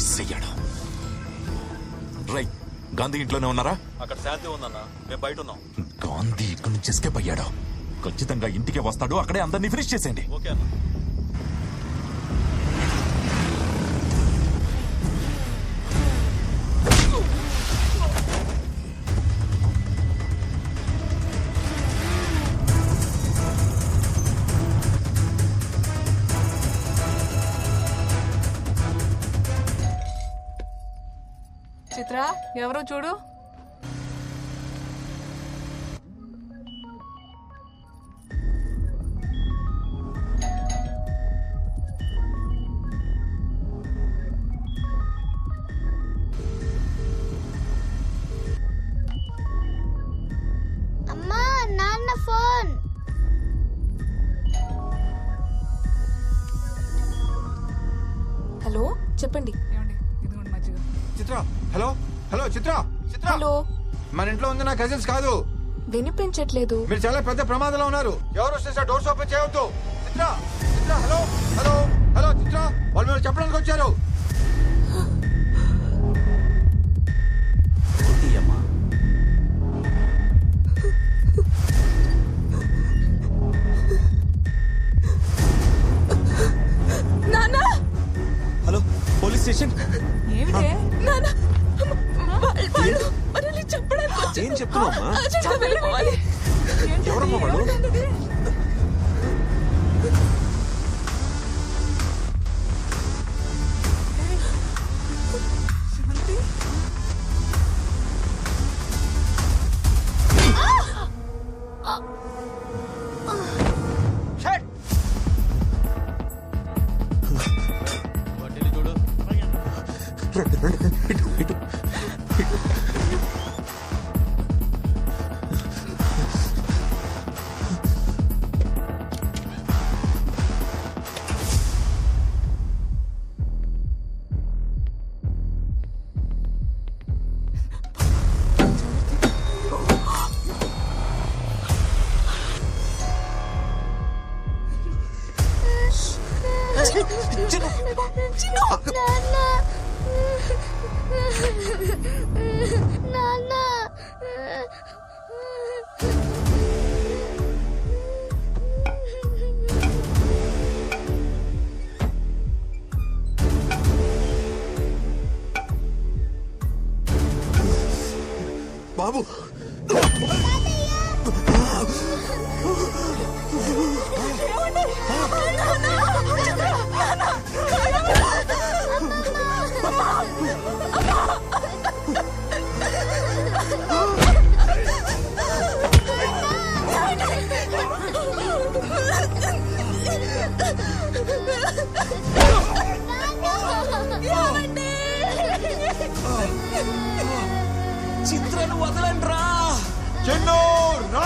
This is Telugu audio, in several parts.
మిస్ అయ్యాడు. రై, గాంధీ ఇంట్లోనే ఉన్నారా? అక్కడ శాంతి ఉందన్నా, మేము బయట ఉన్నాం. గాంధీ ఇక్కడి నుంచి ఎస్కేప్ అయ్యాడు. ఖచ్చితంగా ఇంటికే వస్తాడు. అక్కడే అందరినీ ఫినిష్ చేసేయండి. ఓకే అన్న. చిత్ర, ఎవరో చూడు. అమ్మా, నాన్న ఫోన్. హలో, చెప్పండి. చిత్ర, హలో హలో చిత్ర, చిత్ర. హలో, మన ఇంట్లో ఉంది నా కజిన్స్ కాదు. వినిపించట్లేదు. మీరు చాలా పెద్ద ప్రమాదంలో ఉన్నారు. ఎవరు వస్తే డోర్స్ ఓపెన్ చేయవద్దు. చిత్ర, చిత్ర, హలో హలో హలో చిత్ర, వాళ్ళు మీరు చెప్పడానికి వచ్చారు. నాన్న, హలో, పోలీస్ స్టేషన్. ఏమిటే నాన్న? వాళ్ళు మనల్ని చెప్పడానికి వచ్చారు. ఏం చెప్తున్నావమ్మా? అర్జెంట్గా వెళ్ళిపోవాలి. ఎవరమ్మా వాళ్ళు? బాబు, చిత్రను వదలండి రా. చిన్ను, రా.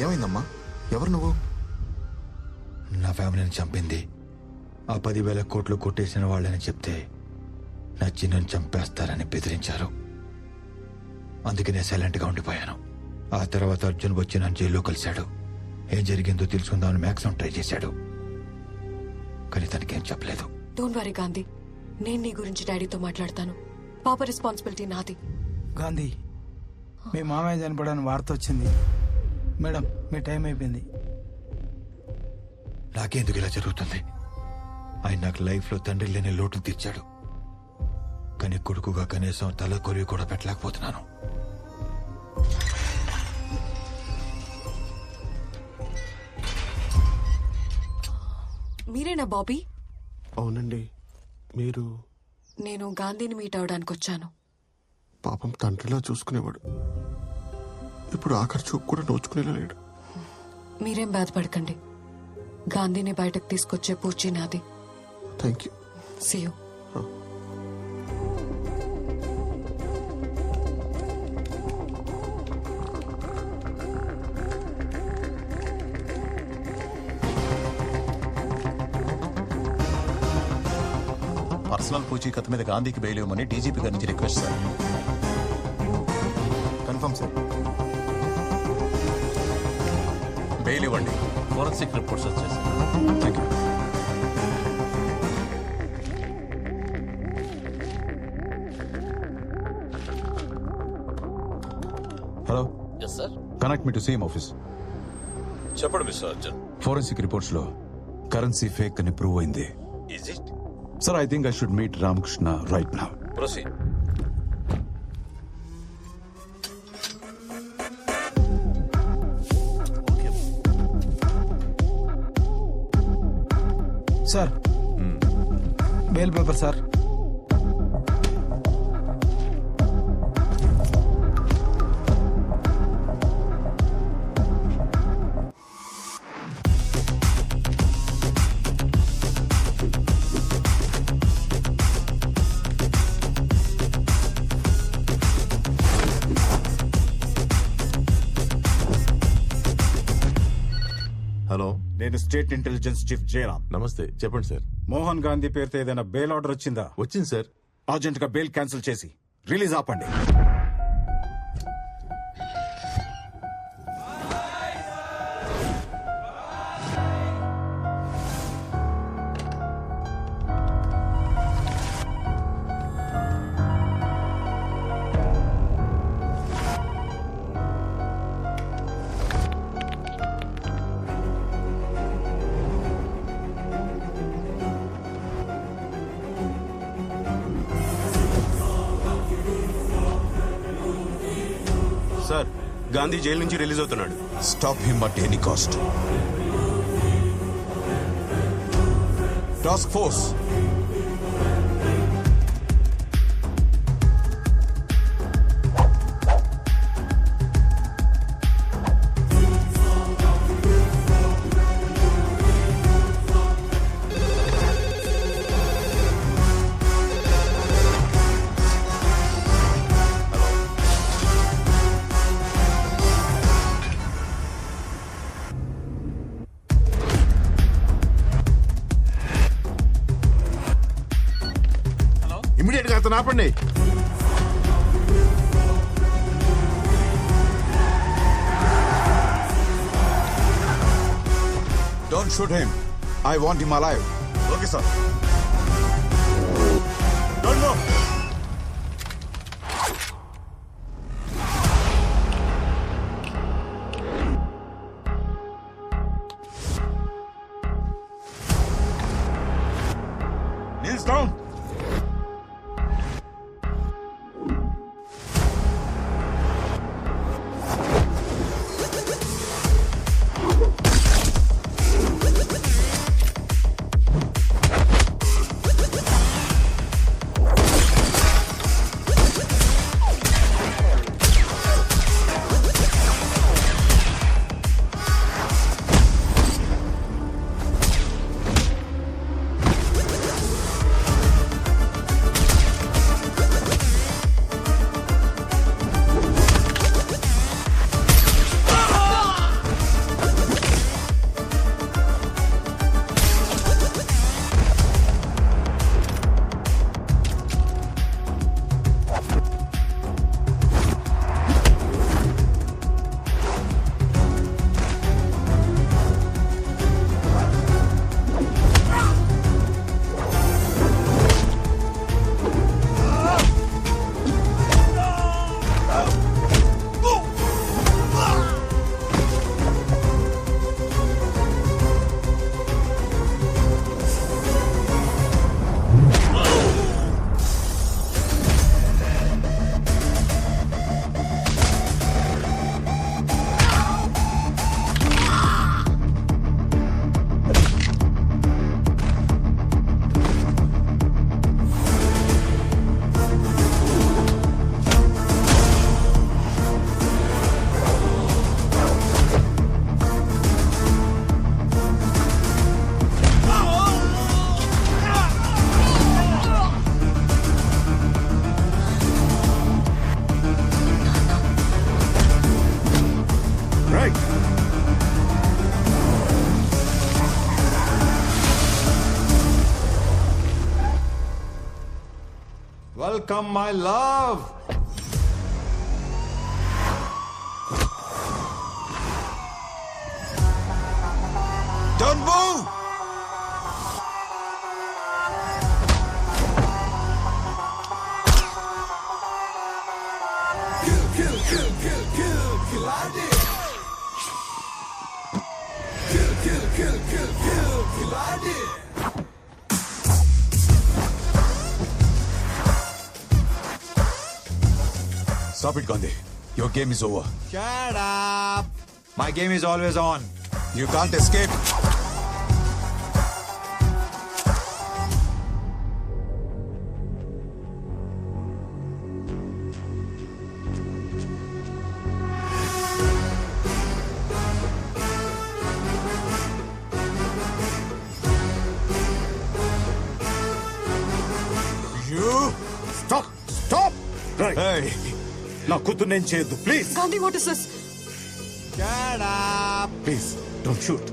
ఏమైందమ్మా? ఎవరు నువ్వు? నా ఫ్యామిలీని చంపింది ఆ 10,000 కోట్లు కొట్టేసిన వాళ్ళని చెప్తే నా చిన్నని చంపేస్తారని బెదిరించారు. అందుకే నేను సైలెంట్గా ఉండిపోయాను. ఆ తర్వాత అర్జున్ వచ్చి నన్ను జైల్లో కలిశాడు. ఏం జరిగిందో తెలుసుకుందామని మ్యాక్సిమం ట్రై చేశాడు, కానీ తనకేం చెప్పలేదు. డోంట్ వరీ గాంధీ, నేను నీ గురించి డాడీతో మాట్లాడతాను. పాప రెస్పాన్సిబిలిటీ నాది. గాంధీ, మీ మామయ్య చనిపోవడానికి వార్త వచ్చింది మేడం. మీ టైం అయిపోయింది. నాకెందుకు ఇలా జరుగుతుంది? ఆయన నాకు లైఫ్లో తండ్రి లేని లోటు తీర్చాడు, కానీ కొడుకుగా కనీసం తల కొరివి కూడా పెట్టలేకపోతున్నాను. మీరేనా బాబీ? అవునండి. మీరు? నేను గాంధీని మీట్ అవడానికి వచ్చాను. పాపం తండ్రిలా చూసుకునేవాడు. ఇప్పుడు ఆఖరి చూపు కూడా నోచుకునేలా లేడు. మీరేం బాధపడకండి. గాంధీని బయటకు తీసుకొచ్చే పూచి నాది. Thank you. See you. Personal పూచీకత్తు మీద గాంధీకి బెయిల్ ఇవ్వమని డీజీపీ గారి నుంచి request sir. Confirm sir. Bail ఇవ్వండి. ఫోరెన్సిక్ రిపోర్ట్స్ వచ్చేసి. Thank you. Hello, yes sir. Connect me to CM office. చెప్పండి మిస్టర్ అర్జున్. ఫోరెన్సిక్ రిపోర్ట్స్ లో కరెన్సీ ఫేక్ అని ప్రూవ్ అయింది. Is it? Sir, I think I should meet Ramakrishna right now. Proceed. Sir, bail paper sir. Hello, నేను స్టేట్ ఇంటెలిజెన్స్ చీఫ్ జయరామ్. నమస్తే. చెప్పండి సార్. మోహన్ గాంధీ పేరుతో ఏదైనా బెయిల్ ఆర్డర్ వచ్చిందా? వచ్చింది సార్. అర్జెంట్ గా బెయిల్ క్యాన్సిల్ చేసి రిలీజ్ ఆపండి. సార్, గాంధీ జైలు నుంచి రిలీజ్ అవుతున్నాడు. Stop him at any cost. Task force, immediate గా అతను ఆపండి. Don't shoot him. I want him alive. Okay sir. Don't move. Kneels down. Welcome my love. Don't move! Stop it, Gandhi. Your game is over. Shut up. My game is always on. You can't escape. You stop. Stop. Right. Hey, నా కూతురు నేను చేయొద్దు please. Gandhi, what is this? Shut up. Please don't shoot.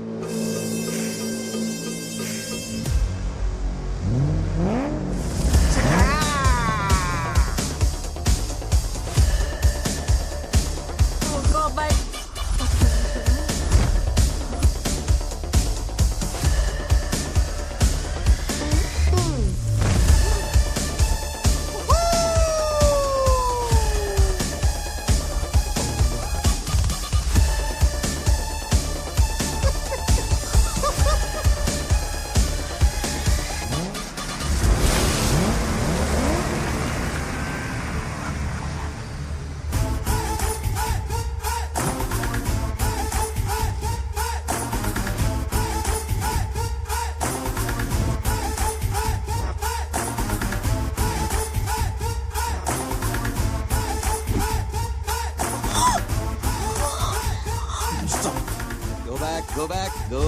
Go back. Go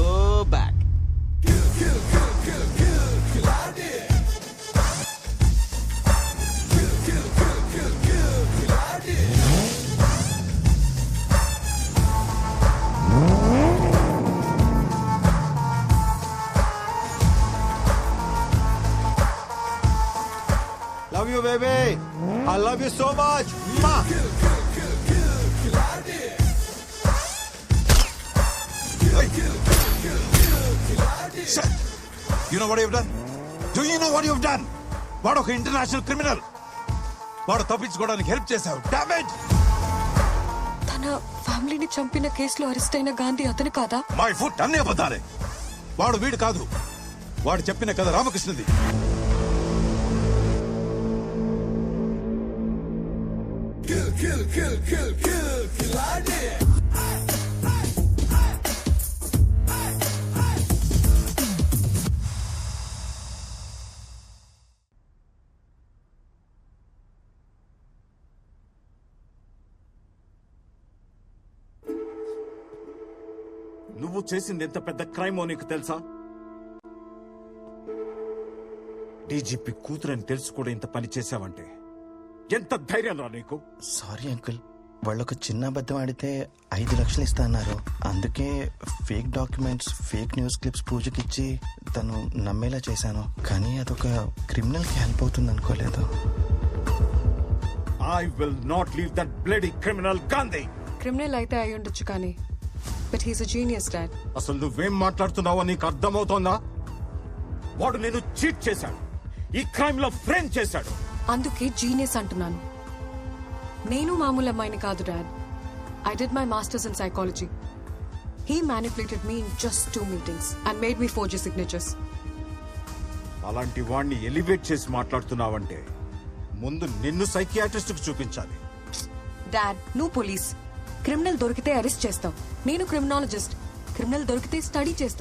back. Love you, baby. I love you so much. Mwah. shut. You know what you've done? Do you know what you've done? వాడు ఒక ఇంటర్నేషనల్ క్రిమినల్. వాడు తప్పించుకోవడానికి హెల్ప్ చేశావు. Damn it! తన ఫ్యామిలీని చంపిన కేసులో అరెస్ట్ అయిన గాంధీ అతను కాదా? మై ఫుట్ అన్నీ అబద్ధాలే. వాడు వీడు కాదు. వాడు చెప్పిన కథ రామకృష్ణది. నువ్వు చేసింది ఎంత పెద్ద క్రైమో నీకు తెలుసా? డీజీపీ కూతురని తెలుసు కూడా ఇంత పని చేశావంటే ఎంత ధైర్యం రా నీకు? సారీ అంకుల్, వాళ్ళొక చిన్న అబద్ధం ఆడితే 5 లక్షలు ఇస్తా అన్నారు. అందుకే fake documents, fake news clips పూజకిచ్చి తను నమ్మేలా చేశాను. కానీ అదొక క్రిమినల్ కి హెల్ప్ అవుతుంది అనుకోలేదు. I will not leave that bloody criminal Gandhi. Criminal అయితే అయి ఉండొచ్చు కానీ but he's a genius dad. అసలు నువ్వేం మాట్లాడుతున్నావో నీకు అర్థమవుతోందా? వాడు నేను చీట్ చేశాడు, ఈ క్రైమ్ లో ఫ్రేమ్ చేశాడు. అందుకే జీనియస్ అంటున్నాను. నేను మామూలు అమ్మాయిని కాదు dad. I did my master's in psychology. He manipulated me in just 2 meetings and made me forge his signatures. అలాంటి వాడిని ఎలివేట్ చేసి మాట్లాడుతున్నావంటే ముందు నిన్ను సైకియాట్రిస్ట్ కు చూపించాలి. డాడ్, నువ్వు పోలీస్. క్రిమినల్ దొరికితే అరెస్ట్ చేస్తావు. నేను క్రిమినాలజిస్ట్. క్రిమినల్ దొరికితే స్టడీ చేస్తాను.